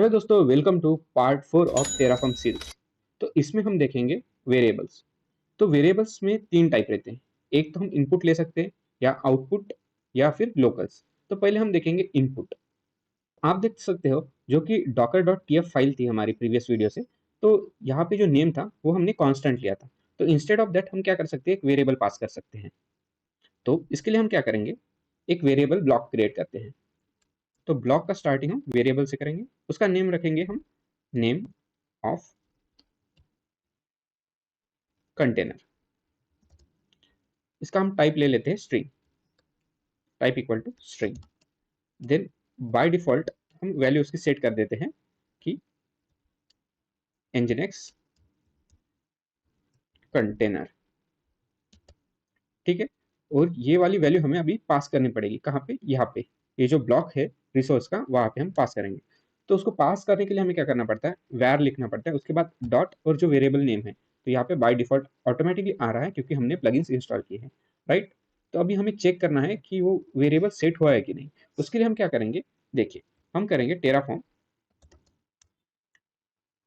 Hello दोस्तों, welcome to part 4 of Terraform series. तो इसमें हम देखेंगे वेरिएबल्स। तो वेरिएबल्स में तीन टाइप रहते हैं। एक तो हम इनपुट ले सकते हैं, या आउटपुट, या फिर लोकल्स। तो पहले हम देखेंगे इनपुट। आप देख सकते हो जो कि docker.tf फाइल थी हमारी प्रीवियस वीडियो से। तो यहाँ पे जो नेम था वो हमने कांस्टेंट लिया था। तो इंस्टेड ऑफ दैट हम क्या कर सकते हैं, एक वेरिएबल पास कर सकते हैं। तो इसके लिए हम क्या करेंगे, एक वेरिएबल ब्लॉक क्रिएट करते हैं। तो ब्लॉक का स्टार्टिंग हम वेरिएबल से करेंगे। उसका नेम रखेंगे हम नेम ऑफ कंटेनर। इसका हम टाइप ले लेते हैं string, type equal to string. Then by default हम वैल्यू उसकी सेट कर देते हैं कि nginx कंटेनर। ठीक है। और ये वाली वैल्यू हमें अभी पास करनी पड़ेगी। कहाँ पे, यहाँ पे। ये जो ब्लॉक है रिसोर्स का, वहां पे हम पास करेंगे। तो उसको पास करने के लिए हमें क्या करना पड़ता है, वैर लिखना पड़ता है, उसके बाद डॉट और जो वेरिएबल नेम है। तो यहाँ पे बाय डिफॉल्ट ऑटोमेटिकली आ रहा है क्योंकि हमने प्लगइन्स इंस्टॉल किए हैं, राइट। तो अभी हमें चेक करना है कि वो वेरिएबल सेट हुआ है कि नहीं। उसके लिए हम क्या करेंगे, देखिए, हम करेंगे टेराफॉर्म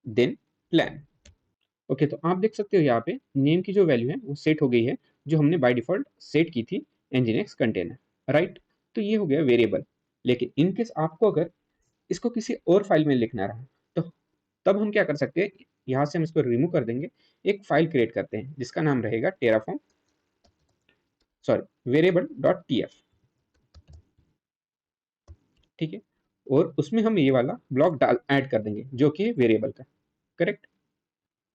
देन प्लान। ओके, तो आप देख सकते हो यहाँ पे नेम की जो वैल्यू है वो सेट हो गई है, जो हमने बाय डिफॉल्ट सेट की थी nginx कंटेनर, राइट। तो ये हो गया वेरिएबल। लेकिन इन केस आपको अगर इसको किसी और फाइल में लिखना रहा, तो तब हम क्या कर सकते हैं, यहाँ से हम इसको रिमूव कर देंगे। एक फाइल क्रिएट करते हैं जिसका नाम रहेगा Terraform, sorry, variable dot T F. ठीक है। और उसमें हम ये वाला ब्लॉक डाल ऐड कर देंगे जो कि वेरिएबल का, करेक्ट।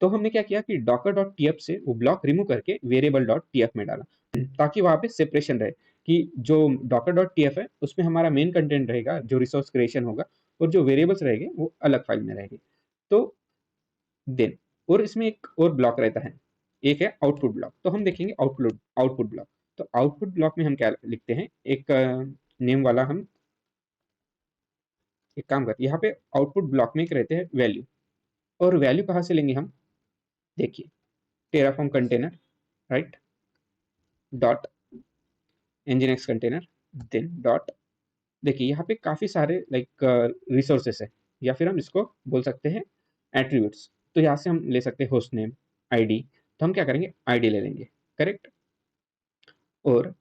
तो हमने क्या किया कि डॉकर डॉट टीएफ से वो ब्लॉक रिमूव करके वेरिएबल डॉट टीएफ में डाला, ताकि वहां पे सेपरेशन रहे कि जो डॉकर डॉट टीएफ है उसमें हमारा मेन कंटेंट रहेगा जो रिसोर्स क्रिएशन होगा, और जो वेरिएबल्स रहेंगे वो अलग फाइल में रहेंगे। तो देन, और इसमें एक और ब्लॉक रहता है, एक है आउटपुट ब्लॉक। तो हम देखेंगे आउटपुट ब्लॉक। तो आउटपुट ब्लॉक में हम क्या लिखते हैं, एक नेम वाला हम एक काम करते हैं, यहाँ पे आउटपुट ब्लॉक में एक रहते हैं वैल्यू। और वैल्यू कहाँ से लेंगे हम, देखिए, Terraform container, right, dot nginx container, then dot. देखिए यहाँ पे काफी सारे लाइक रिसोर्सेस है, या फिर हम इसको बोल सकते हैं एट्रीब्यूट्स। तो यहाँ से हम ले सकते हैं होस्ट नेम, आईडी। तो हम क्या करेंगे, आईडी ले लेंगे, करेक्ट। और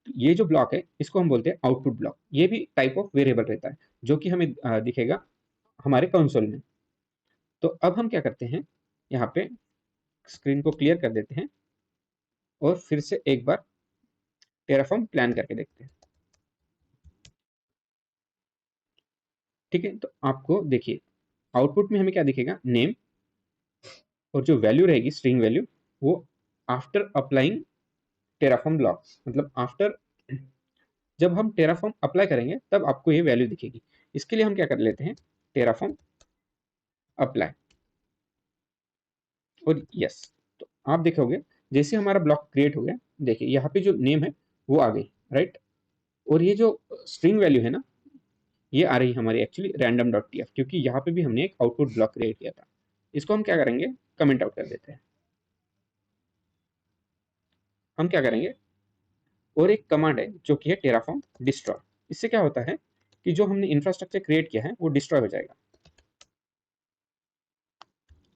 ये जो ब्लॉक है इसको हम बोलते हैं आउटपुट ब्लॉक। ये भी टाइप ऑफ वेरिएबल रहता है जो कि हमें दिखेगा हमारे कंसोल में। तो अब हम क्या करते हैं, यहाँ पे स्क्रीन को क्लियर कर देते हैं और फिर से एक बार टेराफॉर्म प्लान करके देखते हैं। ठीक है। तो आपको देखिए आउटपुट में हमें क्या दिखेगा, नेम, और जो वैल्यू रहेगी स्ट्रिंग वैल्यू, वो आफ्टर अप्लाइंग टेराफॉर्म ब्लॉक, मतलब आफ्टर, जब हम टेराफॉर्म अप्लाई करेंगे तब आपको ये वैल्यू दिखेगी। इसके लिए हम क्या कर लेते हैं, टेराफॉर्म अप्लाई और यस। तो आप देखोगे जैसे हमारा ब्लॉक क्रिएट हो गया, देखिए यहाँ पे जो नेम है वो आ गई, राइट। और ये जो स्ट्रिंग वैल्यू है ना, ये आ रही हमारी actually random dot T F, क्योंकि यहाँ पे भी हमने एक आउटपुट ब्लॉक क्रिएट किया था। इसको हम क्या करेंगे, कमेंट आउट कर देते हैं। हम क्या करेंगे, और एक कमांड है जो कि है टेराफॉर्म डिस्ट्रॉय। इससे क्या होता है कि जो हमने इंफ्रास्ट्रक्चर क्रिएट किया है वो डिस्ट्रॉय हो जाएगा।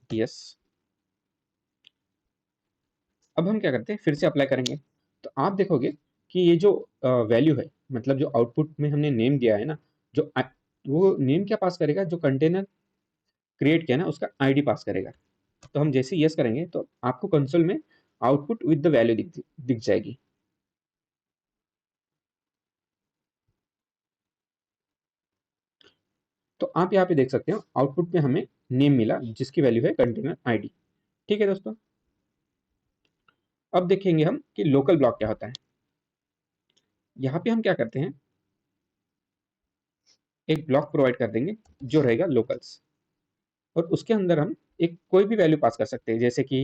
यस। अब हम क्या करते हैं, फिर से अप्लाई करेंगे। तो आप देखोगे कि ये जो वैल्यू है, मतलब जो आउटपुट में हमने नेम दिया है ना, जो वो नेम क्या पास करेगा, जो कंटेनर क्रिएट किया ना उसका आईडी पास करेगा। तो हम जैसे यस करेंगे तो आपको कंसोल में आउटपुट विद द वैल्यू दिख जाएगी। तो आप यहाँ पे देख सकते हो आउटपुट में हमें नेम मिला जिसकी वैल्यू है कंटेनर आईडी। ठीक है दोस्तों। अब देखेंगे हम कि लोकल ब्लॉक क्या होता है। यहाँ पे हम क्या करते हैं, एक ब्लॉक प्रोवाइड कर देंगे जो रहेगा लोकल्स, और उसके अंदर हम एक कोई भी वैल्यू पास कर सकते हैं, जैसे कि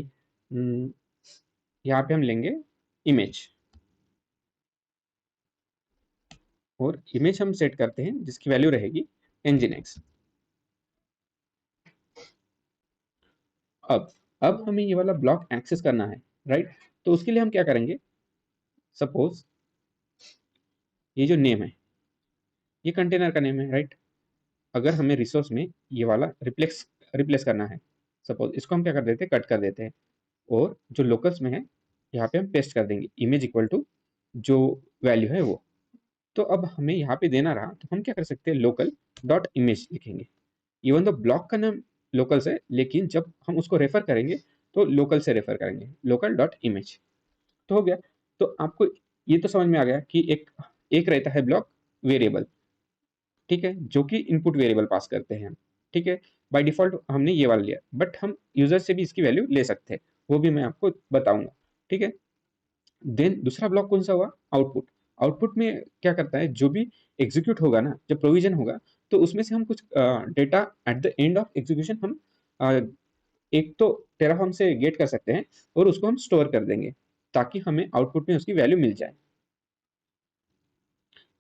यहाँ पे हम लेंगे इमेज, और इमेज हम सेट करते हैं जिसकी वैल्यू रहेगी nginx। अब हमें ये वाला ब्लॉक एक्सेस करना है, राइट। तो उसके लिए हम क्या करेंगे, सपोज ये जो नेम है ये कंटेनर का नेम है, राइट। अगर हमें रिसोर्स में ये वाला रिप्लेस करना है, सपोज इसको हम क्या कर देते हैं, कट कर देते हैं, और जो लोकल्स में है यहाँ पे हम पेस्ट कर देंगे इमेज इक्वल टू जो वैल्यू है वो। तो अब हमें यहाँ पे देना रहा तो हम क्या कर सकते हैं, लोकल डॉट इमेज लिखेंगे। इवन तो ब्लॉक का नाम लोकल्स है, लेकिन जब हम उसको रेफर करेंगे तो लोकल से रेफर करेंगे, लोकल डॉट इमेज। तो हो गया। तो आपको ये तो समझ में आ गया कि एक एक रहता है ब्लॉक वेरिएबल, ठीक है, जो कि इनपुट वेरिएबल पास करते हैं हम, ठीक है। बाय डिफॉल्ट हमने ये वाला लिया, बट हम यूजर से भी इसकी वैल्यू ले सकते हैं, वो भी मैं आपको बताऊंगा, ठीक है। देन दूसरा ब्लॉक कौन सा हुआ, आउटपुट। आउटपुट में क्या करता है, जो भी एग्जीक्यूट होगा ना, जब प्रोविजन होगा, तो उसमें से हम कुछ data at the end of execution हम एक तो टेराफॉर्म से गेट कर सकते हैं, और उसको हम स्टोर कर देंगे ताकि हमें आउटपुट में उसकी वैल्यू मिल जाए।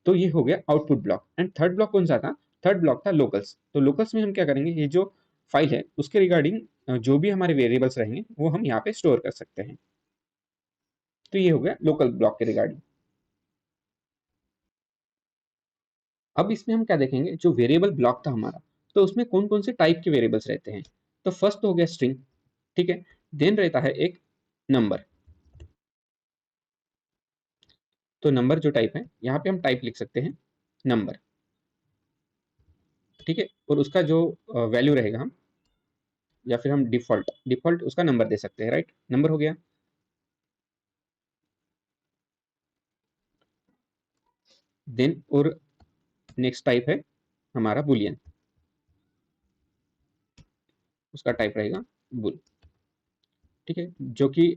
तो ये हो गया output block. And third block कौन सा था, थर्ड ब्लॉक था लोकल्स। तो लोकल्स में हम क्या करेंगे, ये जो फाइल है उसके रिगार्डिंग जो भी हमारे वेरिएबल्स रहेंगे वो हम यहाँ पे स्टोर कर सकते हैं। तो ये हो गया लोकल ब्लॉक के रिगार्डिंग। अब इसमें हम क्या देखेंगे, जो वेरिएबल ब्लॉक था हमारा, तो उसमें कौन कौन से टाइप के वेरिएबल्स रहते हैं। तो फर्स्ट तो हो गया स्ट्रिंग, ठीक है। देन रहता है एक नंबर। तो नंबर जो टाइप है, यहाँ पे हम टाइप लिख सकते हैं नंबर, ठीक है। और उसका जो वैल्यू रहेगा हम, या फिर हम डिफॉल्ट डिफॉल्ट उसका नंबर दे सकते हैं, राइट, नंबर हो गया। देन और नेक्स्ट टाइप है हमारा बुलियन, उसका टाइप रहेगा बुल, ठीक है, जो कि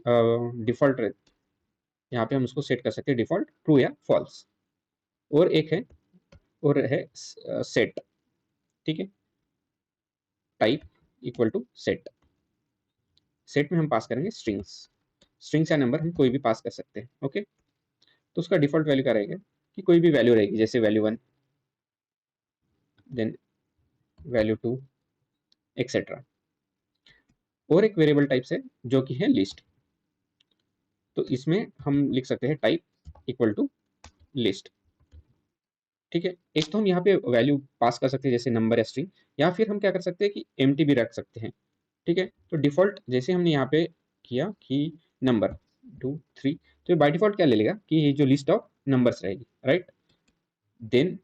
डिफॉल्ट रहे, यहाँ पे हम उसको सेट कर सकते हैं डिफॉल्ट ट्रू या फॉल्स। और एक है, और है सेट, ठीक है, type equal to set. Set में हम पास करेंगे स्ट्रिंग्स, स्ट्रिंग्स या नंबर हम कोई भी पास कर सकते हैं, ओके। तो उसका डिफॉल्ट वैल्यू क्या रहेगा, कि कोई भी वैल्यू रहेगी, जैसे वैल्यू 1, देन वैल्यू 2, एक्सेट्रा। और एक वेरिएबल टाइप से जो कि है लिस्ट, तो इसमें हम लिख सकते हैं टाइप इक्वल टू लिस्ट, ठीक है। एक तो हम यहाँ पे वैल्यू पास कर सकते हैं जैसे नंबर या स्ट्रिंग, या फिर हम क्या कर सकते हैं कि एम्प्टी भी रख सकते हैं, ठीक है। तो डिफॉल्ट जैसे हमने यहाँ पे किया कि नंबर 2 3, तो बाय डिफॉल्ट क्या ले लेगा कि ये जो लिस्ट ऑफ नंबर्स रहेगी, राइट। देन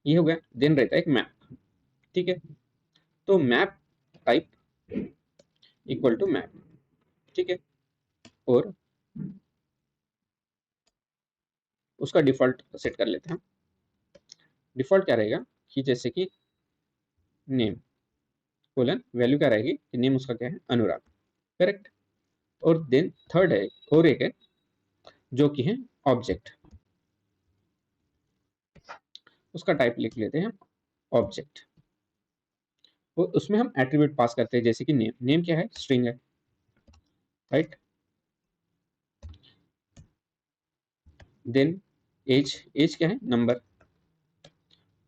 ये हो गया। देन रहता है एक मैप, ठीक है। तो map type equal to map, ठीक है। और उसका डिफॉल्ट सेट कर लेते हैं। डिफॉल्ट क्या रहेगा कि जैसे कि नेम कोलन वैल्यू क्या रहेगी, कि नेम उसका क्या है, अनुराग, करेक्ट। और देन थर्ड है, और एक है जो कि है ऑब्जेक्ट, उसका टाइप लिख लेते हैं ऑब्जेक्ट। और उसमें हम एट्रीब्यूट पास करते हैं जैसे कि नेम, नेम क्या है, स्ट्रिंग है, राइट। देन एज, एज क्या है, नंबर।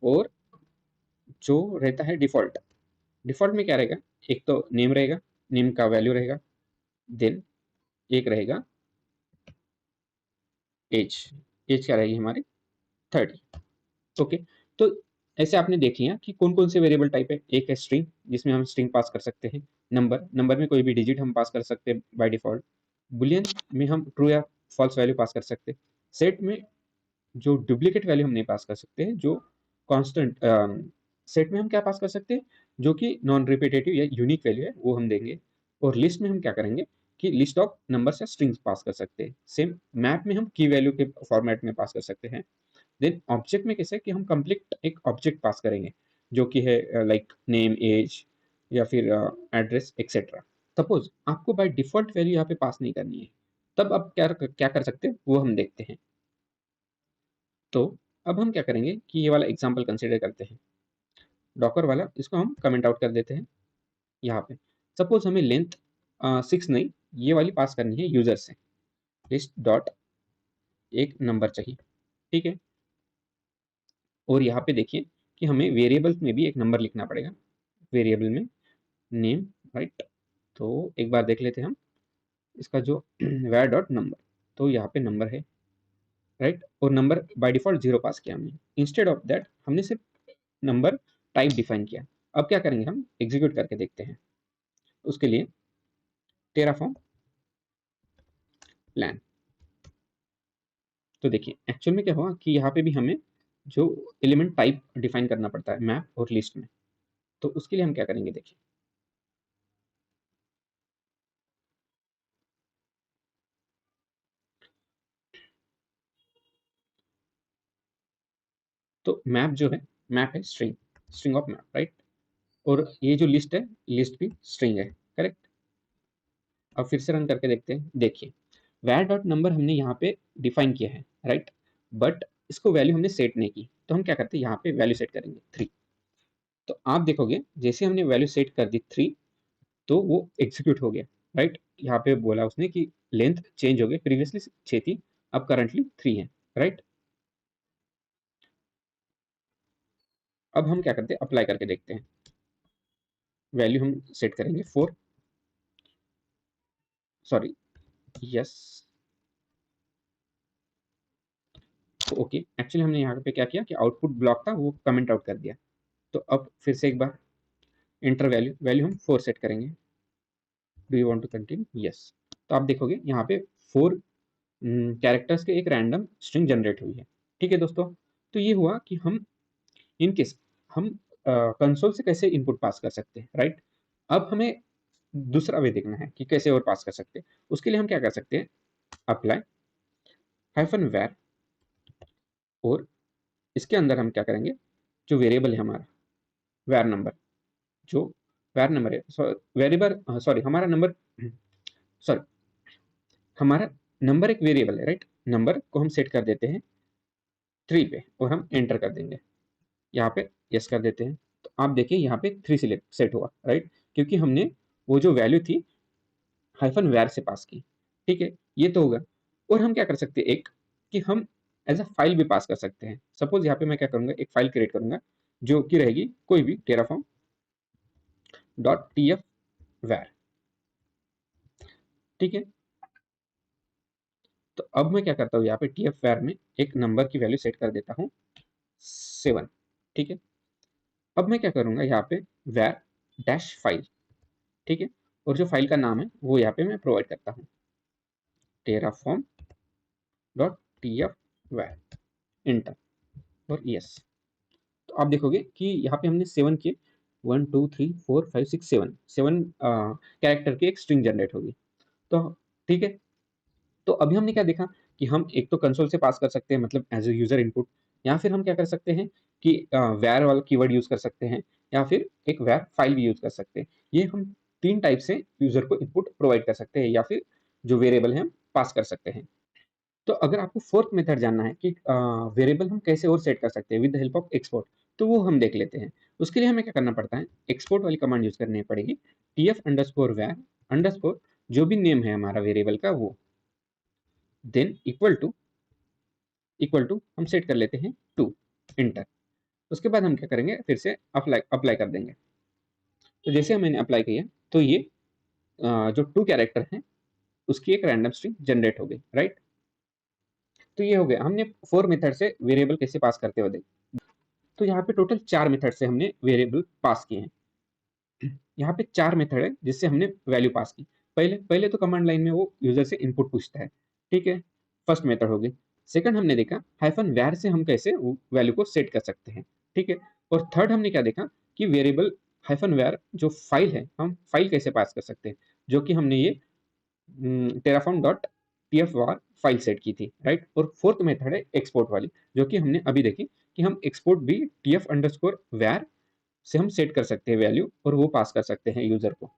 और जो रहता है डिफॉल्ट, डिफॉल्ट में क्या रहेगा, एक तो नेम रहेगा, नेम का वैल्यू रहेगा। देन एक रहेगा एज, एज क्या रहेगी हमारी 30, ओके। तो ऐसे आपने देख लिया कि कौन कौन से वेरिएबल टाइप है। एक है स्ट्रिंग, जिसमें हम स्ट्रिंग पास कर सकते हैं, नंबर, नंबर में कोई भी डिजिट हम पास कर सकते हैं बाय डिफॉल्ट, बुलियन में हम ट्रू या फॉल्स वैल्यू पास कर सकते हैं, सेट में जो डुप्लीकेट वैल्यू हम नहीं पास कर सकते हैं, जो कांस्टेंट, सेट में हम क्या पास कर सकते हैं, जो कि नॉन रिपीटेटिव या यूनिक वैल्यू है वो हम देंगे। और लिस्ट में हम क्या करेंगे कि लिस्ट ऑफ नंबर्स या स्ट्रिंग्स पास कर सकते हैं। सेम मैप में हम की वैल्यू के फॉर्मेट में पास कर सकते हैं। देन ऑब्जेक्ट में कैसे कि हम कंप्लीट एक ऑब्जेक्ट पास करेंगे, जो कि है लाइक नेम, एज, या फिर एड्रेस एक्सेट्रा। सपोज आपको बाय डिफॉल्ट वैल्यू यहाँ पे पास नहीं करनी है, तब अब क्या क्या कर सकते हैं वो हम देखते हैं। तो अब हम क्या करेंगे कि ये वाला एग्जांपल कंसीडर करते हैं, डॉकर वाला, इसको हम कमेंट आउट कर देते हैं यहाँ पे। सपोज हमें लेंथ 6 नहीं, ये वाली पास करनी है यूजर से, लिस्ट डॉट एक नंबर चाहिए, ठीक है। और यहाँ पे देखिए कि हमें वेरिएबल्स में भी एक नंबर लिखना पड़ेगा, वेरिएबल में नेम, राइट। तो एक बार देख लेते हैं हम इसका जो वैर डॉट नंबर, तो यहाँ पे नंबर है, राइट। और नंबर बाय डिफॉल्ट 0 पास किया हमने, इंस्टेड ऑफ दैट हमने सिर्फ नंबर टाइप डिफाइन किया। अब क्या करेंगे, हम एग्जीक्यूट करके देखते हैं। उसके लिए टेराफॉर्म लैन। तो देखिए एक्चुअल में क्या हुआ कि यहाँ पे भी हमें जो एलिमेंट टाइप डिफाइन करना पड़ता है मैप और लिस्ट में। तो उसके लिए हम क्या करेंगे, देखिए तो मैप जो है, मैप है string, string of map, right. और ये जो लिस्ट है, लिस्ट भी स्ट्रिंग है, करेक्ट। अब फिर से रन करके देखते हैं। देखिए वैर डॉट नंबर हमने यहाँ पे डिफाइन किया है, राइट, बट इसको वैल्यू हमने सेट नहीं की। तो हम क्या करते हैं, यहाँ पे वैल्यू सेट करेंगे 3। तो आप देखोगे जैसे हमने वैल्यू सेट कर दी 3, तो वो एग्जीक्यूट हो गया, राइट। यहाँ पे बोला उसने कि लेंथ चेंज हो गई, प्रीवियसली 6 थी, अब करंटली 3 है, राइट। अब हम क्या करते हैं, अप्लाई करके देखते हैं। वैल्यू हम सेट करेंगे 4, सॉरी, यस, ओके। एक्चुअली हमने यहाँ पे क्या किया कि आउटपुट ब्लॉक था वो कमेंट आउट कर दिया। तो अब फिर से एक बार इंटर वैल्यू, वैल्यू हम 4 सेट करेंगे। Do you want to continue, yes. तो आप देखोगे यहाँ पे 4 कैरेक्टर्स के एक रैंडम स्ट्रिंग जनरेट हुई है। ठीक है दोस्तों, तो ये हुआ कि हम इन केस हम कंसोल से कैसे इनपुट पास कर सकते हैं, राइट। अब हमें दूसरा वे देखना है कि कैसे और पास कर सकते हैं। उसके लिए हम क्या कर सकते हैं, अप्लाई हाइफन वैर, और इसके अंदर हम क्या करेंगे, जो वेरिएबल है हमारा वैर नंबर, जो वैर नंबर है, वेरिएबल, सॉरी हमारा नंबर, सॉरी हमारा नंबर एक वेरिएबल है, राइट। नंबर को हम सेट कर देते हैं 3 पे और हम एंटर कर देंगे। यहाँ पे यस कर देते हैं। तो आप देखिए यहाँ पे 3 सिलेक्ट सेट हुआ, राइट, क्योंकि हमने वो जो वैल्यू थी हाइफन वैर से पास की। ठीक है, ये तो होगा। और हम क्या कर सकते हैं, एक कि हम एज अ फाइल भी पास कर सकते हैं। सपोज यहाँ पे मैं क्या करूंगा, एक फाइल क्रिएट करूंगा जो कि रहेगी कोई भी टेराफॉर्म डॉट टी एफ वैर। ठीक है, तो अब मैं क्या करता हूँ, यहाँ पे टी एफ वैर में एक नंबर की वैल्यू सेट कर देता हूँ 7। ठीक है, अब मैं क्या करूंगा, यहाँ पे वैर डैश फाइल, ठीक है, और जो फाइल का नाम है वो यहाँ पे मैं प्रोवाइड करता हूँ टेराफॉर्म डॉट टी एफ वैर, इंटर और यस। तो आप देखोगे कि यहाँ पे हमने 7 के 1 2 3 4 5 6 7 7 कैरेक्टर की एक स्ट्रिंग जनरेट होगी। तो ठीक है, तो अभी हमने क्या देखा कि हम एक तो कंसोल से पास कर सकते हैं, मतलब एज ए यूजर इनपुट, या फिर हम क्या कर सकते हैं कि वैर वाला कीवर्ड यूज कर सकते हैं, या फिर एक वैर फाइल भी यूज कर सकते हैं। ये हम 3 टाइप से यूजर को इनपुट प्रोवाइड कर सकते हैं, या फिर जो वेरिएबल है हम पास कर सकते हैं। तो अगर आपको फोर्थ मेथड जानना है कि वेरिएबल हम कैसे और सेट कर सकते हैं with the help of export, तो वो हम देख लेते हैं। उसके लिए हमें क्या करना पड़ता है, एक्सपोर्ट वाली कमांड यूज करनी पड़ेगी, टी एफ अंडरस्कोर वैर अंडरस्कोर जो भी नेम है हमारा वेरिएबल का वो, देन इक्वल टू हम सेट कर लेते हैं 2, इंटर। उसके बाद हम क्या करेंगे, फिर से अप्लाई अप्लाई कर देंगे। तो जैसे मैंने अप्लाई किया, तो ये जो 2 कैरेक्टर हैं उसकी एक रैंडम स्ट्रिंग जनरेट हो गई, राइट। तो ये हो गया, हमने 4 मेथड से वेरिएबल कैसे पास करते हुए देखें। तो यहाँ पे टोटल 4 मेथड से हमने वेरिएबल पास किए हैं। यहाँ पे 4 मेथड है जिससे हमने वैल्यू पास की। पहले पहले तो कमांड लाइन में वो यूजर से इनपुट पूछता है, ठीक है, फर्स्ट मेथड हो गई। सेकंड हमने देखा हाइफन वैर से हम कैसे वैल्यू को सेट कर सकते हैं, ठीक है। और थर्ड हमने क्या देखा कि वेरिएबल हाइफन वैर जो फाइल है हम फाइल कैसे पास कर सकते हैं, जो कि हमने ये टेराफॉर्म डॉट पी एफ वार फाइल सेट की थी, राइट। और फोर्थ मेथड है एक्सपोर्ट वाली, जो कि हमने अभी देखी कि हम एक्सपोर्ट भी टी एफ अंडरस्कोर वैर से हम सेट कर सकते हैं वैल्यू, और वो पास कर सकते हैं यूजर को।